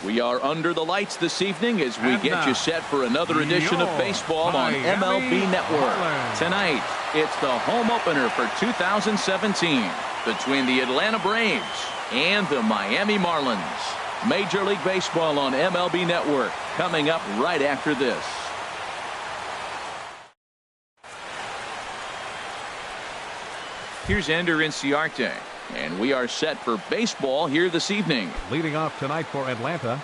We are under the lights this evening as we get you set for another edition of baseball on MLB Network. Tonight, it's the home opener for 2017 between the Atlanta Braves and the Miami Marlins. Major League Baseball on MLB Network coming up right after this. Here's Ender Inciarte, and we are set for baseball here this evening. Leading off tonight for Atlanta,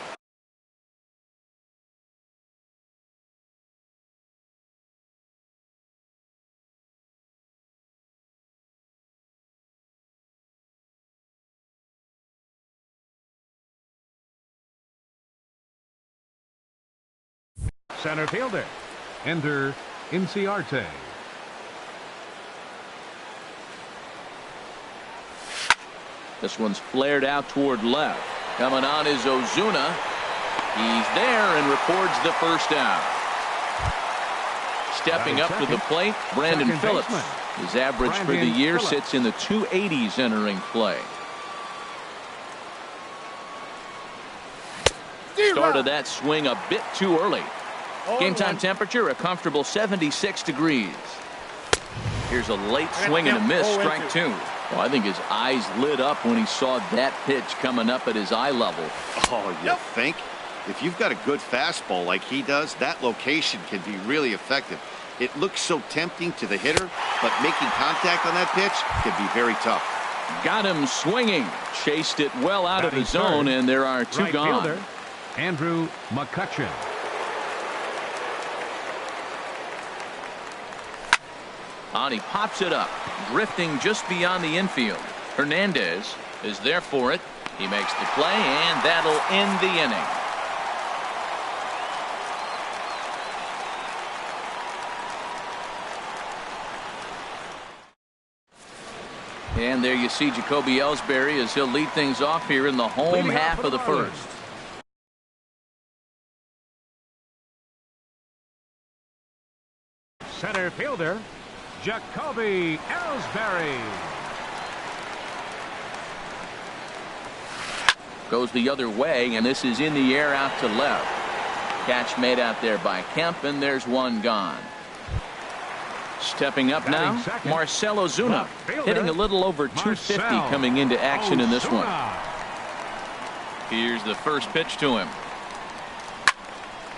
center fielder Ender Inciarte. This one's flared out toward left. Coming on is Ozuna. He's there and records the first out. Stepping up to the plate, Brandon Phillips. His average for the year sits in the 280s entering play. Started that swing a bit too early. Game time temperature a comfortable 76 degrees. Here's a late swing and a miss, strike two. Well, I think his eyes lit up when he saw that pitch coming up at his eye level. Oh, you think? If you've got a good fastball like he does, that location can be really effective. It looks so tempting to the hitter, but making contact on that pitch can be very tough. Got him swinging. Chased it well out of the zone, and there are two gone. Fielder, Andrew McCutchen. On he pops it up, drifting just beyond the infield. Hernandez is there for it. He makes the play, and that'll end the inning. And there you see Jacoby Ellsbury as he'll lead things off here in the home half of the first. Center fielder Jacoby Ellsbury. Goes the other way, and this is in the air out to left. Catch made out there by Kemp, and there's one gone. Stepping up now, Marcell Ozuna, hitting a little over 250 coming into action in this one. Here's the first pitch to him.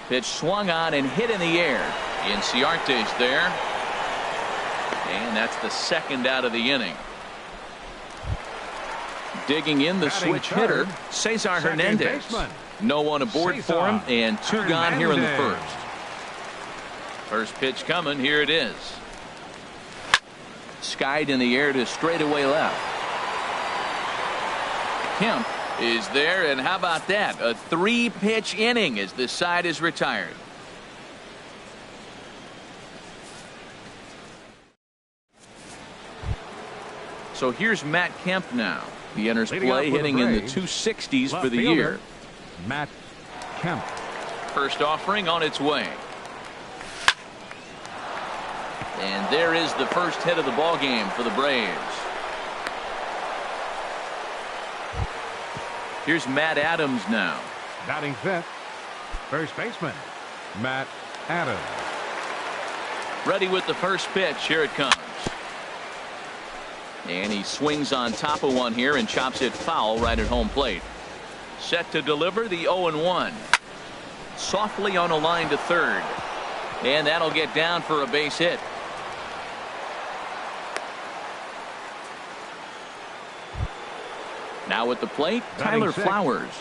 Pitch swung on and hit in the air. Inciarte's there. And that's the second out of the inning. Digging in the switch hitter, Cesar Hernandez. No one aboard for him, and two gone here in the first. First pitch coming, here it is. Skied in the air to straightaway left. Kemp is there, and how about that? A three-pitch inning as this side is retired. So here's Matt Kemp now. He enters play hitting in the 260s for the year. Matt Kemp. First offering on its way. And there is the first hit of the ball game for the Braves. Here's Matt Adams now. Batting fifth, first baseman Matt Adams. Ready with the first pitch. Here it comes. And he swings on top of one here and chops it foul right at home plate. Set to deliver the 0-1. Softly on a line to third. And that'll get down for a base hit. Now at the plate, Tyler Flowers.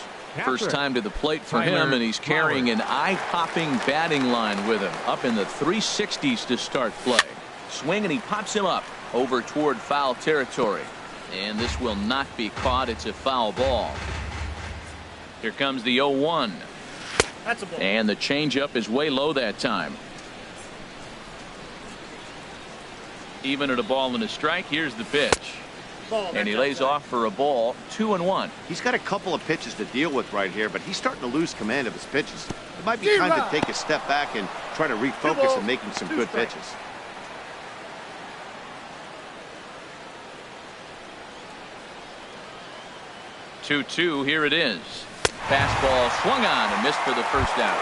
First time to the plate for him, and he's carrying an eye-popping batting line with him. Up in the 360s to start play. Swing, and he pops him up over toward foul territory. And this will not be caught. It's a foul ball. Here comes the 0-1. That's a ball. And the changeup is way low that time. Even at a ball and a strike, here's the pitch. And he lays off for a ball. 2-1. He's got a couple of pitches to deal with right here, but he's starting to lose command of his pitches. It might be time to take a step back and try to refocus on making some good pitches. 2-2. Here it is. Fastball swung on and missed for the first out.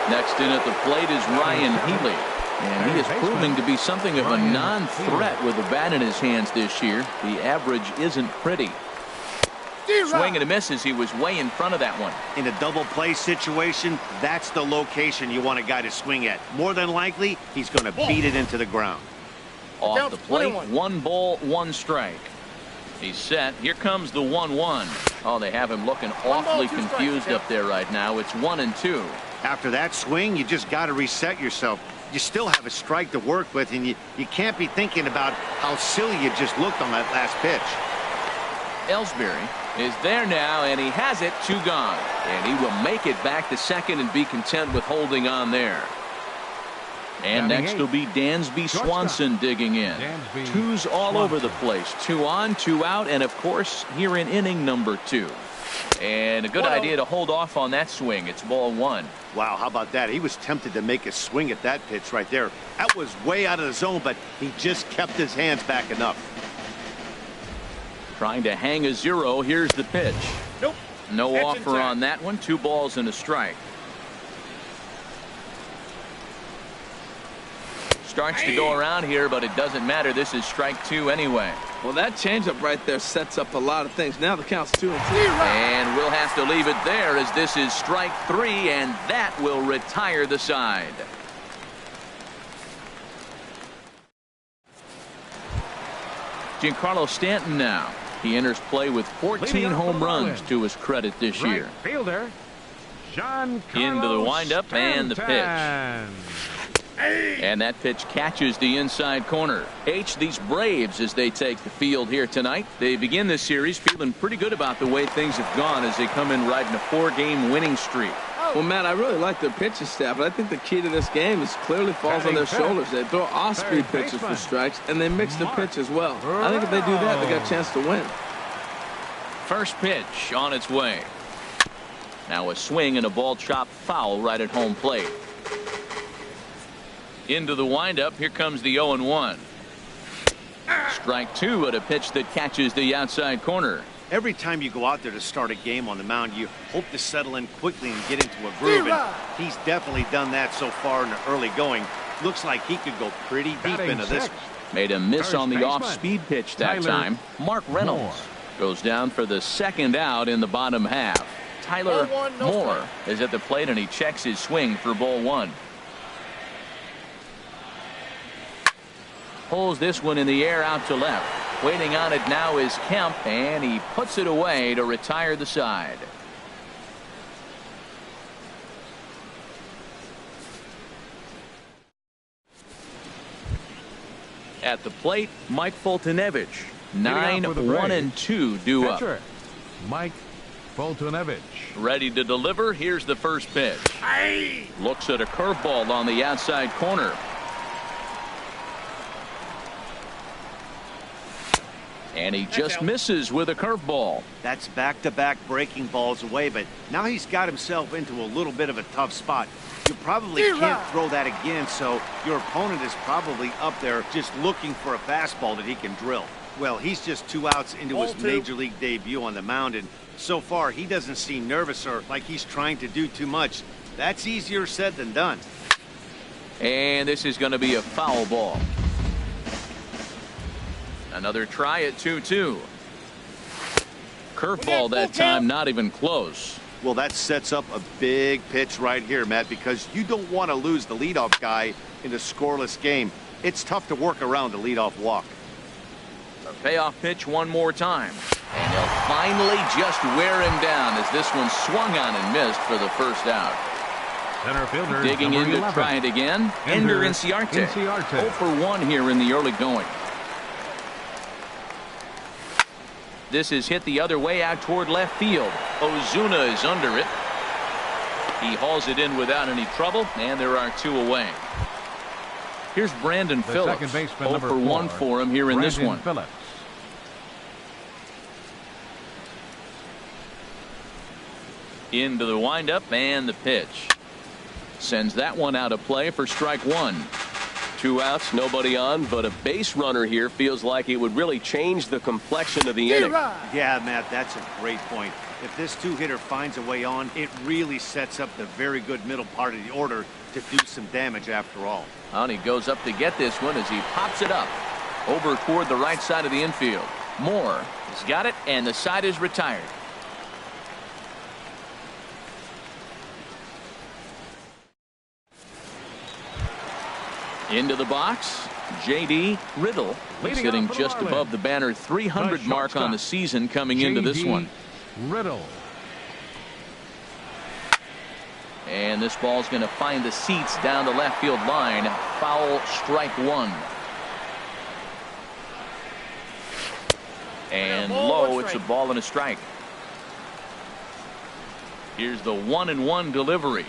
Next in at the plate is Ryan Healy. And he is proving to be something of a non-threat with the bat in his hands this year. The average isn't pretty. Swing and a miss as he was way in front of that one. In a double play situation, that's the location you want a guy to swing at. More than likely, he's going to beat it into the ground. Off the plate, 1 ball, 1 strike. He's set. Here comes the 1-1. Oh, they have him looking awfully confused up there right now. It's 1-2. After that swing, you just got to reset yourself. You still have a strike to work with, and you can't be thinking about how silly you just looked on that last pitch. Ellsbury is there now, and he has it. 2 gone. And he will make it back to second and be content with holding on there. And next will be Dansby Swanson digging in. 2's all over the place. 2 on, 2 out, and of course here in inning number 2. And a good idea to hold off on that swing. It's ball 1. Wow, how about that? He was tempted to make a swing at that pitch right there. That was way out of the zone, but he just kept his hands back enough. Trying to hang a 0. Here's the pitch. Nope. No offer on that one. 2 balls and a strike. Starts to go around here, but it doesn't matter. This is strike 2 anyway. Well, that changeup right there sets up a lot of things. Now the count's 2-2. And we'll have to leave it there as this is strike 3, and that will retire the side. Giancarlo Stanton now. He enters play with 14 home runs to his credit this year. Fielder, Into the windup and the pitch. And that pitch catches the inside corner. These Braves, as they take the field here tonight, they begin this series feeling pretty good about the way things have gone as they come in riding a 4-game winning streak. Well, Matt, I really like their pitching staff, but I think the key to this game is clearly falls on their shoulders. They throw off-speed pitches for strikes, and they mix the pitch as well. I think if they do that, they got a chance to win. First pitch on its way. Now a swing and a ball chopped foul right at home plate. Into the windup. Here comes the 0-1. Strike 2 at a pitch that catches the outside corner. Every time you go out there to start a game on the mound, you hope to settle in quickly and get into a groove. And he's definitely done that so far in the early going. Looks like he could go pretty deep into this. Made a miss on the off-speed pitch that time. Mark Reynolds goes down for the second out in the bottom half. Tyler Moore is at the plate, and he checks his swing for ball 1. Pulls this one in the air out to left. Waiting on it now is Kemp, and he puts it away to retire the side. At the plate, Mike Foltynewicz. 9-1-2 due up. Mike Foltynewicz. Ready to deliver. Here's the first pitch. Looks at a curveball on the outside corner. And he just misses with a curveball. That's back-to-back breaking balls away, but now he's got himself into a little bit of a tough spot. You probably can't throw that again, so your opponent is probably up there just looking for a fastball that he can drill. Well, he's just 2 outs into his major league debut on the mound, and so far he doesn't seem nervous or like he's trying to do too much. That's easier said than done. And this is going to be a foul ball. Another try at 2-2. Curveball that time, not even close. Well, that sets up a big pitch right here, Matt, because you don't want to lose the leadoff guy in a scoreless game. It's tough to work around the leadoff walk. A payoff pitch one more time. And he'll finally just wear him down as this one swung on and missed for the first out. Center fielder digging in to try it again. Ender Inciarte. 0 for 1 here in the early going. This is hit the other way out toward left field. Ozuna is under it. He hauls it in without any trouble, and there are 2 away. Here's Brandon Phillips. 0 for 1 for him here in this one. Phillips. Into the windup and the pitch. Sends that one out of play for strike 1. 2 outs, nobody on, but a base runner here feels like it would really change the complexion of the inning. Yeah, Matt, that's a great point. If this two-hitter finds a way on, it really sets up the very good middle part of the order to do some damage after all. And he goes up to get this one as he pops it up over toward the right side of the infield. Moore has got it, and the side is retired. Into the box, J.D. Riddle. He's hitting just above the banner 300 mark on the season coming into this one. Riddle. And this ball's going to find the seats down the left field line. Foul, strike one. And low, it's a ball and a strike. Here's the 1-1 delivery.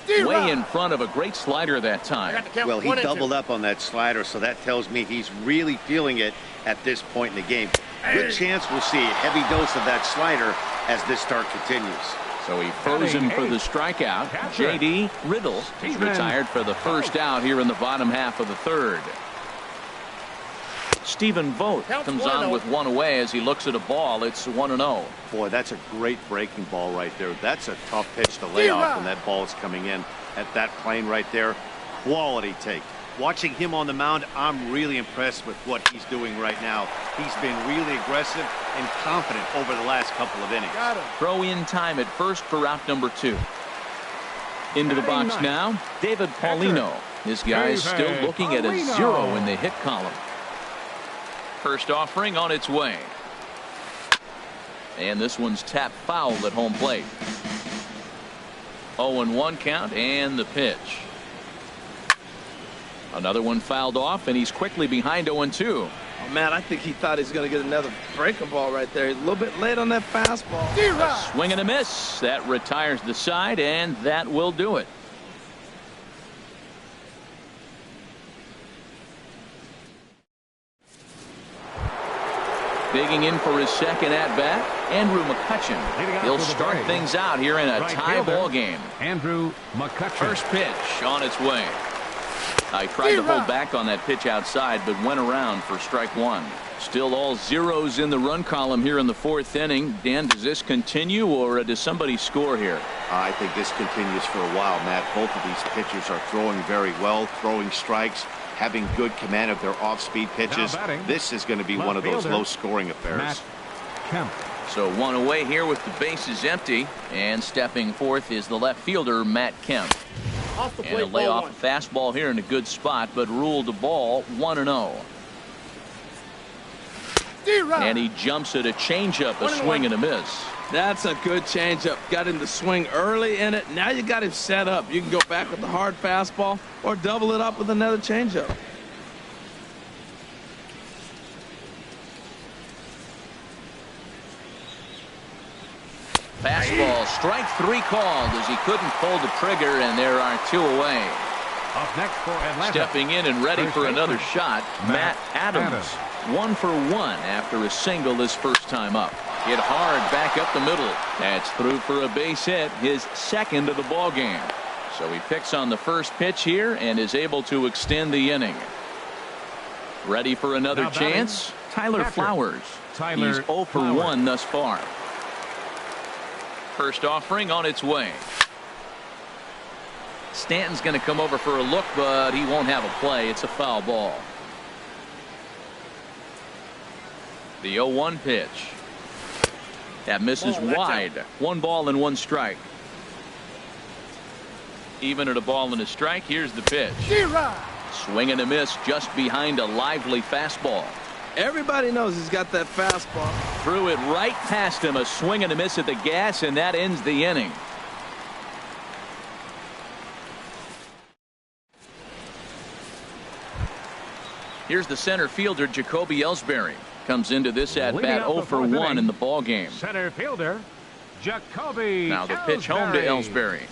Way in front of a great slider that time. Well, he doubled up on that slider, so that tells me he's really feeling it at this point in the game. Good chance we'll see a heavy dose of that slider as this start continues. So he frozen for the strikeout. J.D. Riddle is retired for the first out here in the bottom half of the third. Stephen Vogt comes on with one away as he looks at a ball. It's 1-0. Boy, that's a great breaking ball right there. That's a tough pitch to lay off when that ball is coming in at that plane right there. Quality take. Watching him on the mound, I'm really impressed with what he's doing right now. He's been really aggressive and confident over the last couple of innings. Throw in time at first for out number 2. Into the box now, David Paulino. This guy is still looking at a 0 in the hit column. First offering on its way. And this one's tapped foul at home plate. 0-1 count and the pitch. Another one fouled off, and he's quickly behind 0-2. Oh, man, I think he thought he was going to get another breaking ball right there. He's a little bit late on that fastball. A swing and a miss. That retires the side, and that will do it. Digging in for his second at-bat, Andrew McCutchen. He'll start things out here in a tie ball game. Andrew McCutchen. First pitch on its way. I tried to hold back on that pitch outside, but went around for strike one. Still all zeros in the run column here in the fourth inning. Dan, does this continue, or does somebody score here? I think this continues for a while, Matt. Both of these pitchers are throwing very well, throwing strikes, having good command of their off-speed pitches. This is going to be one of those low-scoring affairs. Matt Kemp. So one away here with the bases empty, and stepping forth is the left fielder, Matt Kemp. And he'll lay off a fastball here in a good spot, but ruled the ball 1-0. And he jumps at a changeup, a swing and a miss. That's a good changeup. Got him to swing early in it. Now you got him set up. You can go back with the hard fastball or double it up with another changeup. Fastball, strike 3 called as he couldn't pull the trigger, and there are 2 away. Up next for Atlanta. Stepping in and ready for another shot, Matt Adams. 1 for 1 after a single his first time up. Hit hard back up the middle. That's through for a base hit, his second of the ball game. So he picks on the first pitch here and is able to extend the inning. Ready for another chance? Tyler Flowers. He's 0 for 1 thus far. First offering on its way. Stanton's going to come over for a look, but he won't have a play. It's a foul ball. The 0-1 pitch. That misses wide. 1 ball and 1 strike. Even at a ball and a strike, here's the pitch. Swing and a miss just behind a lively fastball. Everybody knows he's got that fastball. Threw it right past him, a swing and a miss at the gas, and that ends the inning. Here's the center fielder, Jacoby Ellsbury. Comes into this at-bat 0 for 1 in the ball game. Center fielder, Jacoby. Now the pitch home to Ellsbury.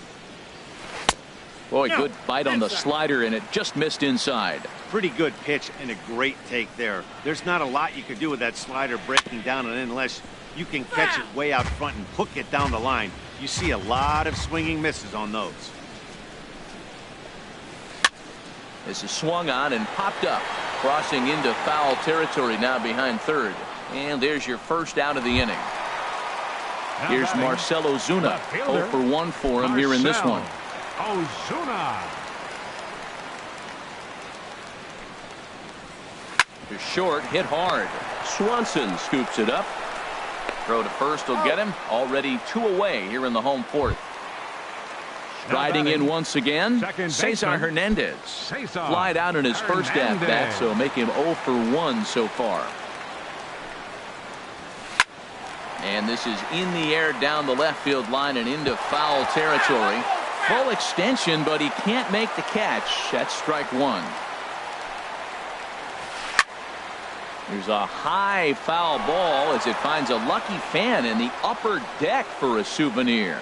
Boy, good bite on the slider, and it just missed inside. Pretty good pitch and a great take there. There's not a lot you could do with that slider breaking down and in unless you can catch it way out front and hook it down the line. You see a lot of swinging misses on those. This is swung on and popped up, crossing into foul territory now behind third. And there's your first out of the inning. Here's Marcell Ozuna. 0 for 1 for him here in this one. Ozuna. To short, hit hard. Swanson scoops it up. Throw to first will get him. Already 2 away here in the home 4th. Striding in once again, Cesar Hernandez. Flied out in his first at-bat, so make him 0 for 1 so far. And this is in the air down the left field line and into foul territory. Full extension, but he can't make the catch. That's strike 1. There's a high foul ball as it finds a lucky fan in the upper deck for a souvenir.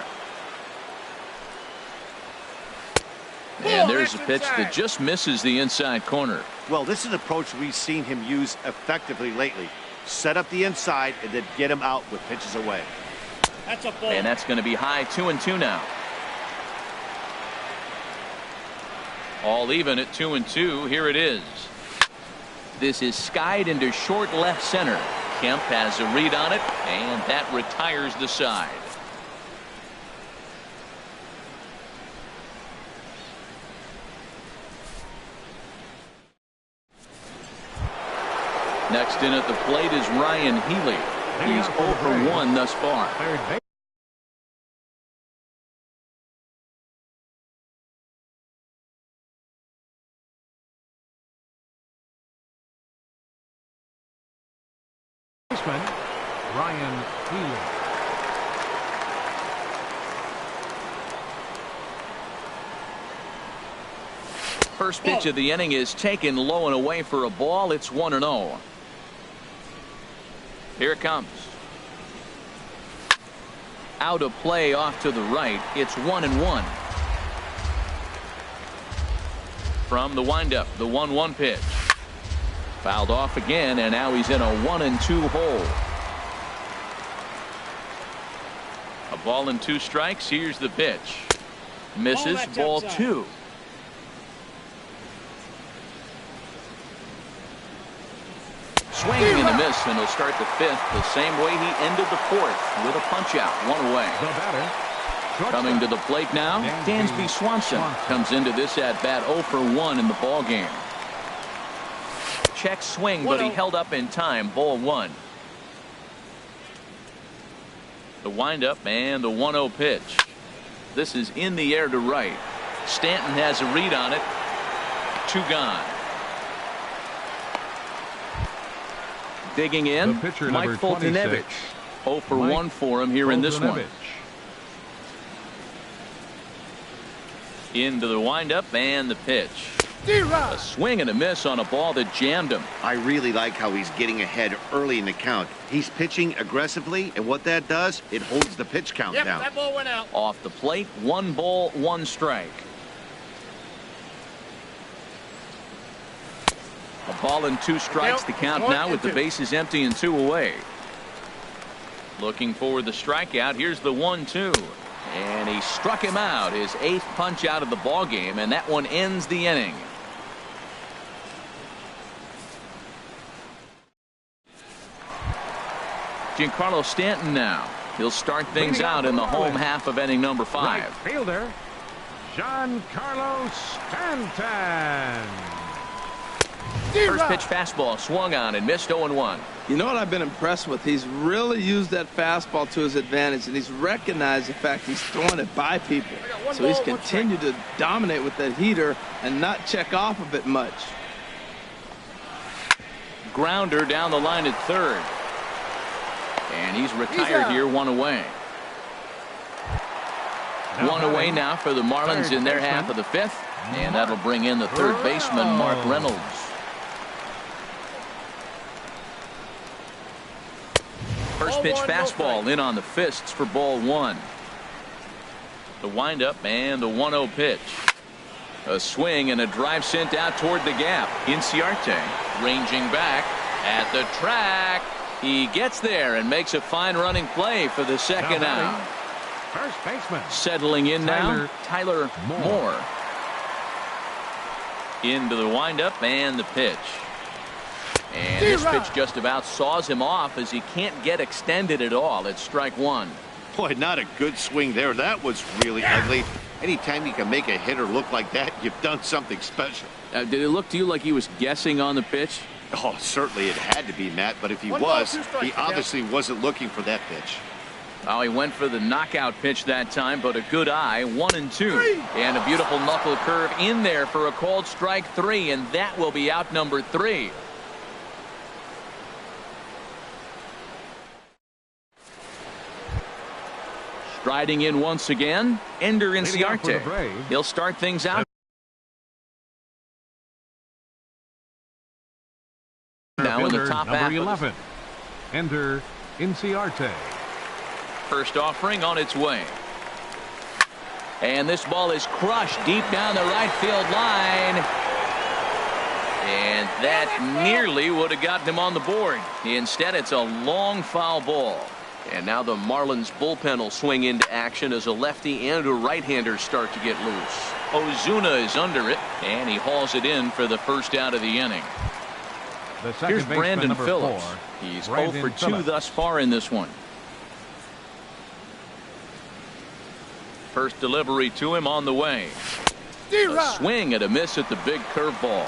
And there's a pitch that just misses the inside corner. Well, this is an approach we've seen him use effectively lately. Set up the inside and then get him out with pitches away. That's a ball. And that's going to be high 2-2 now. All even at 2-2. Here it is. This is skied into short left center. Kemp has a read on it, and that retires the side. Next in at the plate is Ryan Healy. He's 0 for 1 thus far. Baseman Ryan Healy. First pitch of the inning is taken low and away for a ball. It's 1-0. Here it comes. Out of play off to the right. It's 1-1. From the windup, the 1-1 pitch. Fouled off again, and now he's in a 1-2 hole. A ball and 2 strikes. Here's the pitch. Misses. Ball 2. Swinging and a miss, and he'll start the 5th the same way he ended the 4th with a punch out, 1 away. Coming to the plate now, Dansby Swanson comes into this at bat 0 for 1 in the ball game. Check swing, but he held up in time. Ball 1. The windup and the 1-0 pitch. This is in the air to right. Stanton has a read on it. 2 gone. Digging in, Mike Foltynewicz. 0 for 1 for him here in this one. Into the windup and the pitch. A swing and a miss on a ball that jammed him. I really like how he's getting ahead early in the count. He's pitching aggressively, and what that does, it holds the pitch count down. That ball went out. Off the plate, 1 ball, 1 strike. A ball and 2 strikes to count now with the bases empty and 2 away. Looking for the strikeout. Here's the 1-2. And he struck him out. His 8th punch out of the ball game, and that one ends the inning. Giancarlo Stanton now. He'll start things out in the home half of inning number 5. Right fielder Giancarlo Stanton. First pitch fastball swung on and missed 0-1. You know what I've been impressed with? He's really used that fastball to his advantage, and he's recognized the fact he's throwing it by people. So he's continued to dominate with that heater and not check off of it much. Grounder down the line at 3rd. And he's retired here, 1 away. 1 away now for the Marlins in their half of the 5th. And that'll bring in the 3rd baseman, Mark Reynolds. First pitch fastball in on the fists for ball 1. The windup and the 1-0 pitch. A swing and a drive sent out toward the gap. Inciarte ranging back at the track. He gets there and makes a fine running play for the 2nd out. First baseman. Settling in now, Tyler Moore. Into the windup and the pitch. And this pitch just about saws him off as he can't get extended at all. It's strike 1. Boy, not a good swing there. That was really ugly. Anytime you can make a hitter look like that, you've done something special. Did it look to you like he was guessing on the pitch? Oh, certainly it had to be, Matt, but if he was, he obviously wasn't looking for that pitch. Oh, he went for the knockout pitch that time, but a good eye, 1-2. And a beautiful knuckle curve in there for a called strike 3, and that will be out number 3. Striding in once again, Ender Inciarte. He'll start things out. Now in the top half. Number 11, Ender Inciarte. First offering on its way. And this ball is crushed deep down the right field line. And that nearly would have gotten him on the board. Instead, it's a long foul ball. And now the Marlins bullpen will swing into action as a lefty and a right-hander start to get loose. Ozuna is under it, and he hauls it in for the first out of the inning. Here's Brandon Phillips. He's 0 for 2 thus far in this one. First delivery to him on the way. A swing and a miss at the big curveball.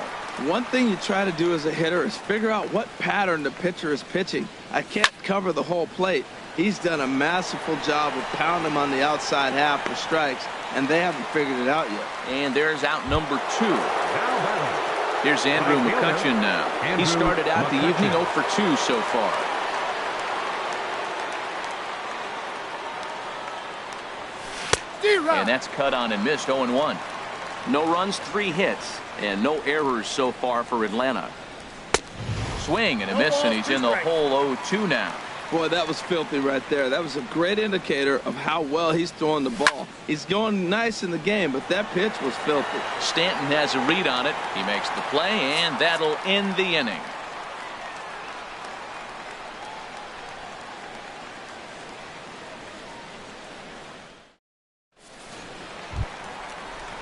One thing you try to do as a hitter is figure out what pattern the pitcher is pitching. I can't cover the whole plate. He's done a masterful job of pounding him on the outside half for strikes, and they haven't figured it out yet. And there's out number 2. Here's Andrew McCutchen now. He started out the evening 0 for 2 so far. And that's cut on and missed, 0-1. No runs, 3 hits, and no errors so far for Atlanta. Swing and a miss, and he's in the hole 0-2 now. Boy, that was filthy right there. That was a great indicator of how well he's throwing the ball. He's going nice in the game, but that pitch was filthy. Stanton has a read on it. He makes the play, and that'll end the inning.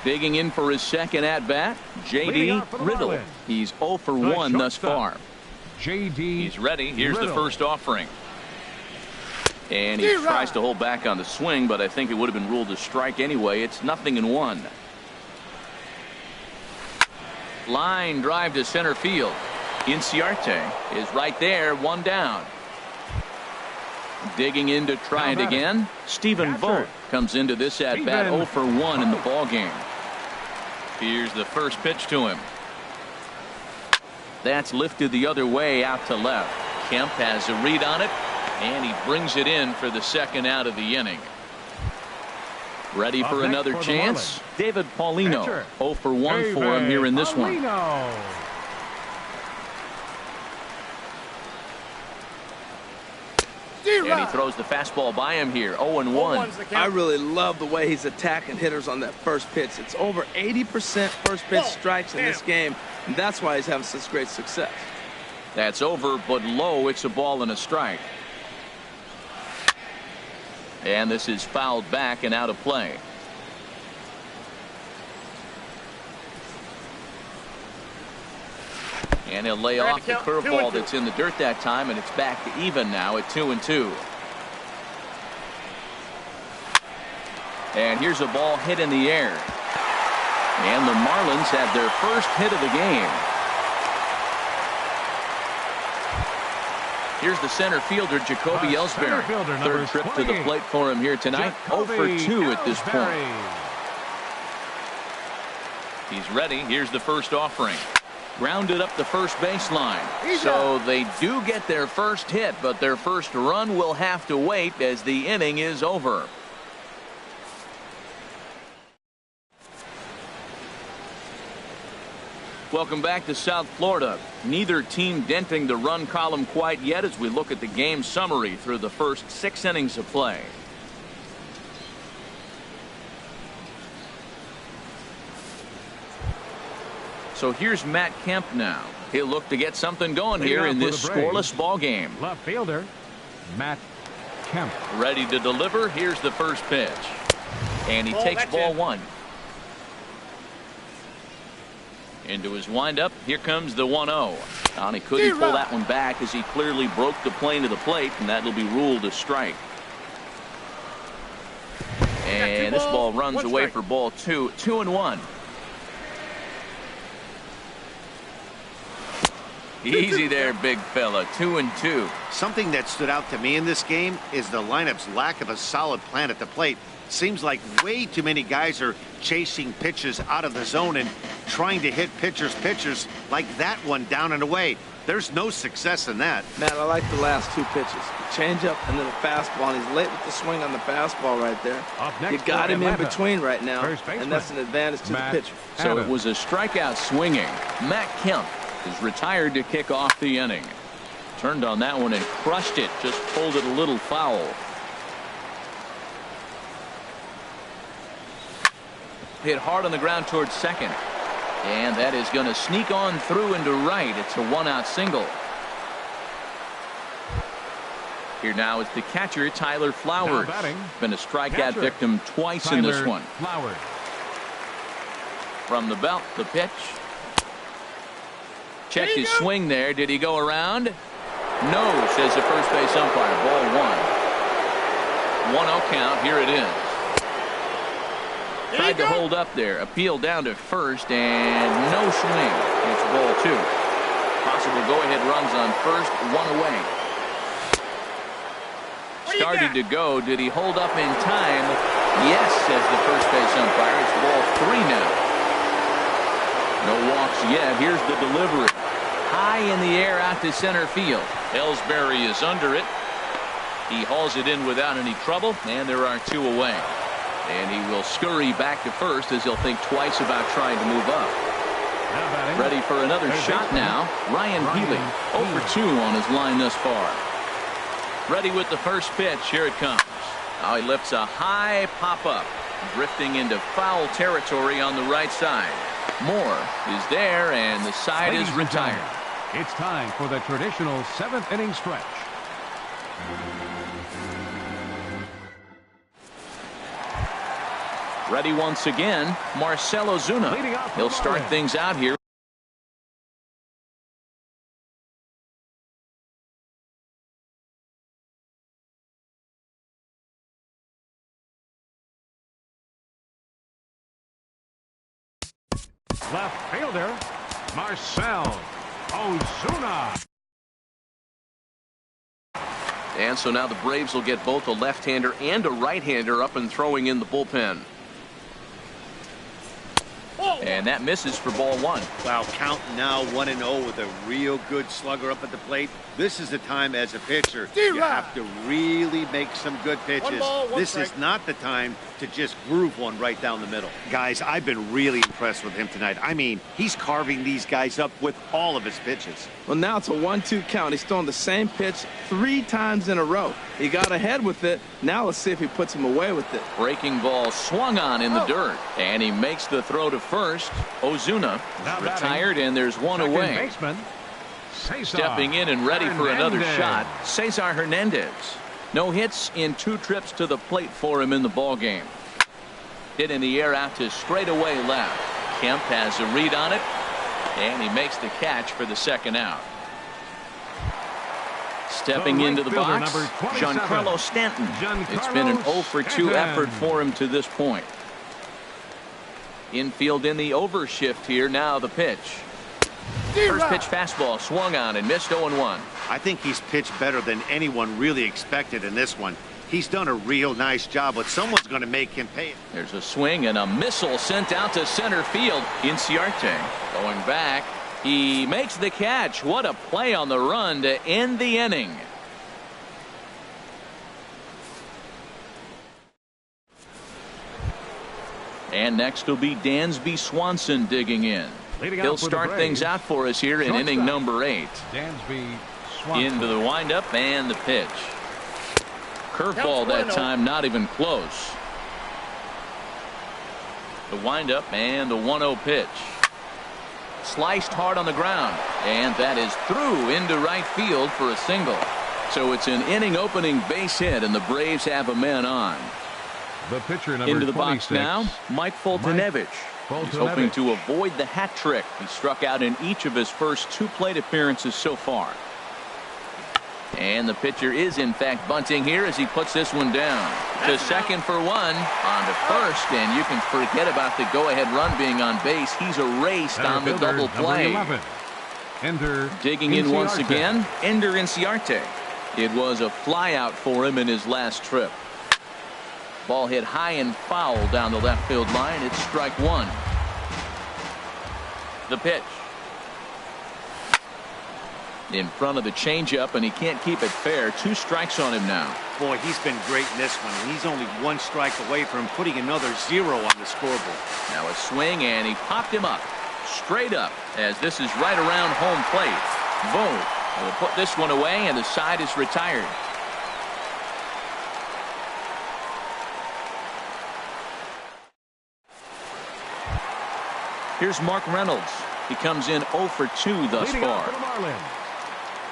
Digging in for his second at-bat, J.D. Riddle. He's 0 for 1 thus far. J.D. He's ready. Here's the first offering. And he tries to hold back on the swing, but I think it would have been ruled a strike anyway. It's 0-1. Line drive to center field. Inciarte is right there, 1 down. Digging in to try it again. Stephen Vogt comes into this at-bat 0 for 1 in the ball game. Here's the first pitch to him. That's lifted the other way out to left. Kemp has a read on it, and he brings it in for the second out of the inning. Ready for another chance? David Paulino. 0 for 1 for him here in this one. And he throws the fastball by him here. 0-1. I really love the way he's attacking hitters on that first pitch. It's over 80% first pitch strikes in this game, and that's why he's having such great success. That's over, but low. It's a ball and a strike. And this is fouled back and out of play. And he'll lay off the curveball that's in the dirt that time, and it's back to even now at 2-2. And here's a ball hit in the air. And the Marlins have their first hit of the game. Here's the center fielder, Jacoby Ellsbury. Third trip to the plate for him here tonight. 0 for 2 at this point. He's ready. Here's the first offering. Grounded up the first baseline. So they do get their first hit, but their first run will have to wait as the inning is over. Welcome back to South Florida. Neither team denting the run column quite yet as we look at the game summary through the first 6 innings of play. So here's Matt Kemp now. He'll look to get something going here in this scoreless ball game. Left fielder, Matt Kemp. Ready to deliver. Here's the first pitch. And he takes ball 1. Into his windup. Here comes the 1-0. And he couldn't pull that one back as he clearly broke the plane to the plate, and that'll be ruled a strike. And this ball runs away for ball 2. 2-1. Easy there, big fella. 2-2. Something that stood out to me in this game is the lineup's lack of a solid plan at the plate. Seems like way too many guys are chasing pitches out of the zone and trying to hit pitchers like that one down and away. There's no success in that. Matt, I like the last 2 pitches. The changeup and then the fastball. And he's late with the swing on the fastball right there. You got him in between right now, and that's an advantage to the pitcher. So it was a strikeout swinging. Matt Kemp is retired to kick off the inning. Turned on that one and crushed it. Just pulled it a little foul. Hit hard on the ground towards second. And that is going to sneak on through into right. It's a 1-out single. Here now is the catcher, Tyler Flowers. Been a strikeout victim twice in this one. From the belt, the pitch. Check his swing there. Did he go around? No, says the first base umpire. Ball 1. 1-0 count. Here it is. Tried to hold up there. Appeal down to first, and no swing. It's ball 2. Possible go-ahead runs on first. 1 away. Started to go. Did he hold up in time? Yes, says the first base umpire. It's ball 3 now. No walks yet. Here's the delivery. High in the air out to center field. Ellsbury is under it. He hauls it in without any trouble, and there are 2 away. And he will scurry back to first as he'll think twice about trying to move up. Ready for another shot now. Ryan Healy, 0 for 2 on his line thus far. Ready with the first pitch. Here it comes. Now he lifts a high pop-up, drifting into foul territory on the right side. Moore is there, and the side is retired. It's time for the traditional 7th inning stretch. Ready once again, Marcell Ozuna. He'll start things out here. Left fielder, Marcell Ozuna. And so now the Braves will get both a left-hander and a right-hander up and throwing in the bullpen. And that misses for ball 1. Wow, count now 1-0 with a real good slugger up at the plate. This is the time as a pitcher you have to really make some good pitches. This is not the time to just groove one right down the middle. Guys, I've been really impressed with him tonight. I mean, he's carving these guys up with all of his pitches. Well, now it's a 1-2 count. He's throwing the same pitch 3 times in a row. He got ahead with it. Now let's see if he puts him away with it. Breaking ball swung on in the dirt. And he makes the throw to first. Ozuna retired, and there's 1 away. Stepping in and ready for another shot, Cesar Hernandez. No hits in 2 trips to the plate for him in the ball game. Hit in the air out to straightaway left. Kemp has a read on it, and he makes the catch for the 2nd out. Stepping into the box, Giancarlo Stanton. It's been an 0 for 2 effort for him to this point. Infield in the overshift here. Now the pitch. First pitch fastball swung on and missed. 0-1. I think he's pitched better than anyone really expected in this one. He's done a real nice job, but someone's going to make him pay. There's a swing and a missile sent out to center field. Inciarte going back. He makes the catch. What a play on the run to end the inning. And next will be Dansby Swanson digging in. He'll start things out for us here in inning number 8. Dansby Swanson. Into the windup and the pitch. Curveball that time, not even close. The windup and the 1-0 pitch. Sliced hard on the ground, and that is through into right field for a single. So it's an inning opening base hit, and the Braves have a man on. The pitcher number into the 26, box now, Mike Foltynewicz. He's hoping to avoid the hat trick. He struck out in each of his first 2 plate appearances so far. And the pitcher is in fact bunting here as he puts this one down. To second for one, on to first, and you can forget about the go-ahead run being on base. He's erased on the double play. Digging in once again, Ender Inciarte. It was a flyout for him in his last trip. Ball hit high and foul down the left field line. It's strike one. The pitch. In front of the changeup, and he can't keep it fair. 2 strikes on him now. Boy, he's been great in this one. He's only 1 strike away from putting another 0 on the scoreboard. Now a swing, and he popped him up. Straight up, as this is right around home plate. Boom. Will put this one away, and the side is retired. Here's Mark Reynolds. He comes in 0 for 2 thus far.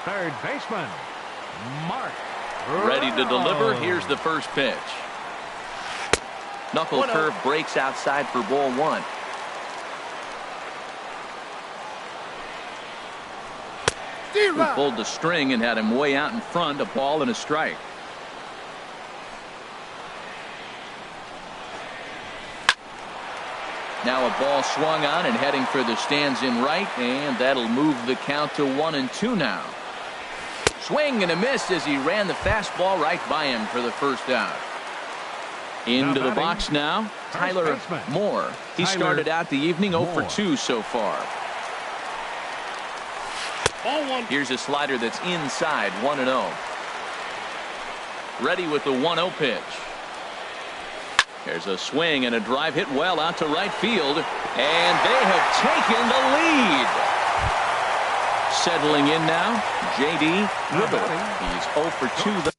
Third baseman, Mark Ready to deliver. Here's the first pitch. Knuckle curve breaks outside for ball 1. He pulled the string and had him way out in front. A ball and a strike. Now a ball swung on and heading for the stands in right, and that'll move the count to 1-2 now. Swing and a miss as he ran the fastball right by him for the first out. Into the box now, Tyler Moore. He started out the evening 0 for 2 so far. Here's a slider that's inside, 1-0. Ready with the 1-0 pitch. There's a swing and a drive hit well out to right field, and they have taken the lead. Settling in now, J.D. Ribble. He's 0 for 2.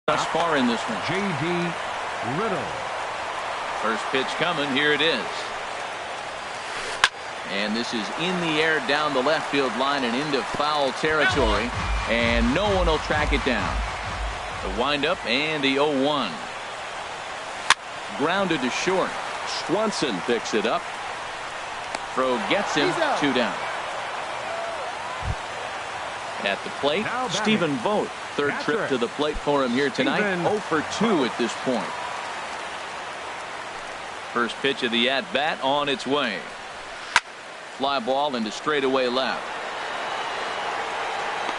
Thus far in this one. J.D. Riddle. First pitch coming. Here it is. And this is in the air down the left field line and into foul territory. And no one will track it down. The windup and the 0-1. Grounded to short. Swanson picks it up. Throw gets him. 2 down. At the plate, Stephen Vogt. Third trip to the plate for him here tonight. 0 for 2 at this point. First pitch of the at-bat on its way. Fly ball into straightaway left.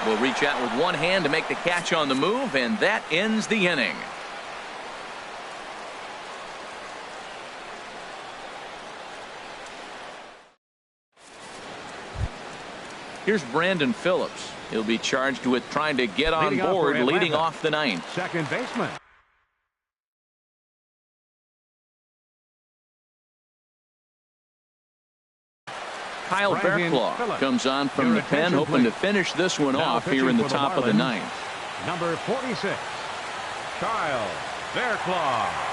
Will reach out with one hand to make the catch on the move, and that ends the inning. Here's Brandon Phillips. He'll be charged with trying to get on board, leading off the ninth. Second baseman. Kyle Fairclough comes on from the pen, hoping to finish this one off here in the top of the ninth. Number 46, Kyle Fairclough.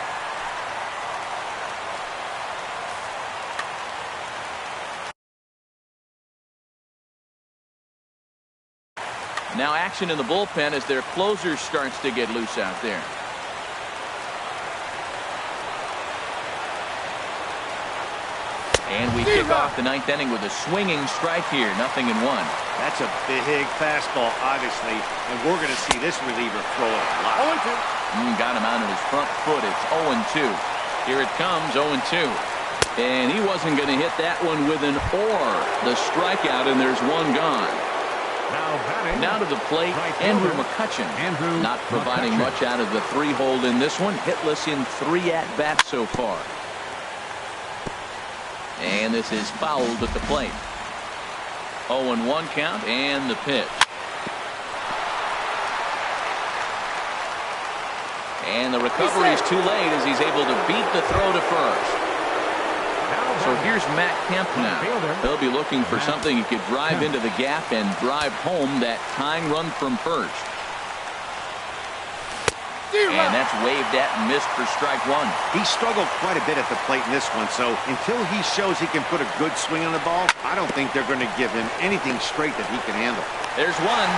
Now action in the bullpen as their closer starts to get loose out there. And we kick off the ninth inning with a swinging strike here. 0-1. That's a big fastball, obviously, and we're going to see this reliever throw it a lot. 0-2. Got him out on his front foot. It's 0-2. Here it comes, 0-2. And he wasn't going to hit that one with an or. The strikeout, and there's one gone. Now to the plate, Andrew McCutchen. Not providing much out of the 3-hole in this one. Hitless in 3 at-bats so far. And this is fouled at the plate. 0-1 count and the pitch. And the recovery is too late as he's able to beat the throw to first. So here's Matt Kemp now. They'll be looking for something he could drive into the gap and drive home that tying run from first. And that's waved at and missed for strike one. He struggled quite a bit at the plate in this one, so until he shows he can put a good swing on the ball, I don't think they're going to give him anything straight that he can handle. There's one.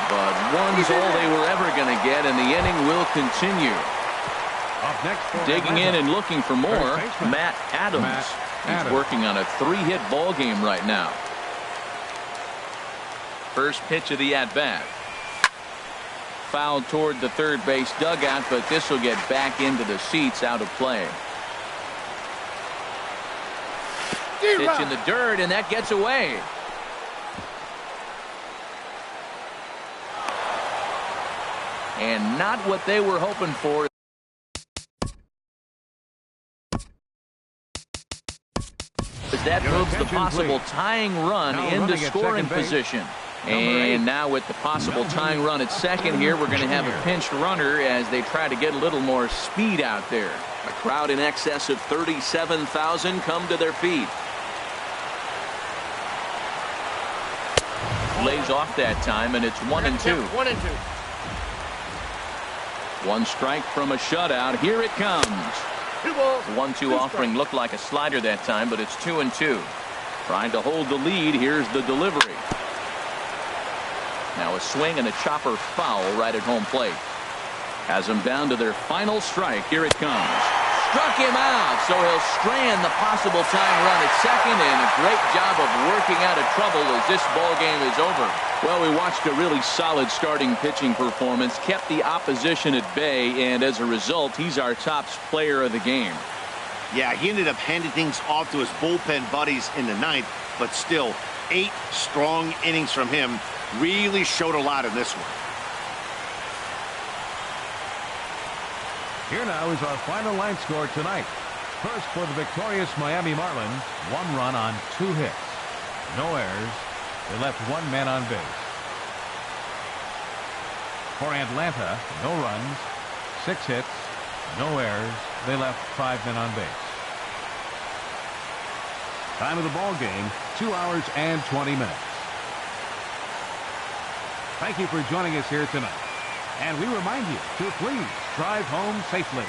But one's all they were ever going to get, and the inning will continue. Up next for Digging in and looking for more, Matt Adams. He's working on a 3-hit ball game right now. First pitch of the at-bat. Fouled toward the third base dugout, but this will get back into the seats, out of play. Pitch in the dirt, and that gets away. And not what they were hoping for. That moves the possible tying run into scoring position. And now with the possible tying run at second here, we're going to have a pinched runner as they try to get a little more speed out there. A crowd in excess of 37,000 come to their feet. Lays off that time, and it's 1-2. 1-2. One strike from a shutout. Here it comes. 1-2 offering looked like a slider that time, but it's 2-2. Trying to hold the lead. Here's the delivery. Now a swing and a chopper foul right at home plate. Has them down to their final strike. Here it comes. Struck him out, so he'll strand the possible tying run at second, and a great job of working out of trouble as this ball game is over. Well, we watched a really solid starting pitching performance, kept the opposition at bay, and as a result, he's our top player of the game. Yeah, he ended up handing things off to his bullpen buddies in the ninth, but still, 8 strong innings from him really showed a lot in this one. Here now is our final line score tonight. First, for the victorious Miami Marlins, 1 run on 2 hits. No errors. They left 1 man on base. For Atlanta, no runs, 6 hits, no errors. They left 5 men on base. Time of the ball game, 2 hours and 20 minutes. Thank you for joining us here tonight. And we remind you to please drive home safely.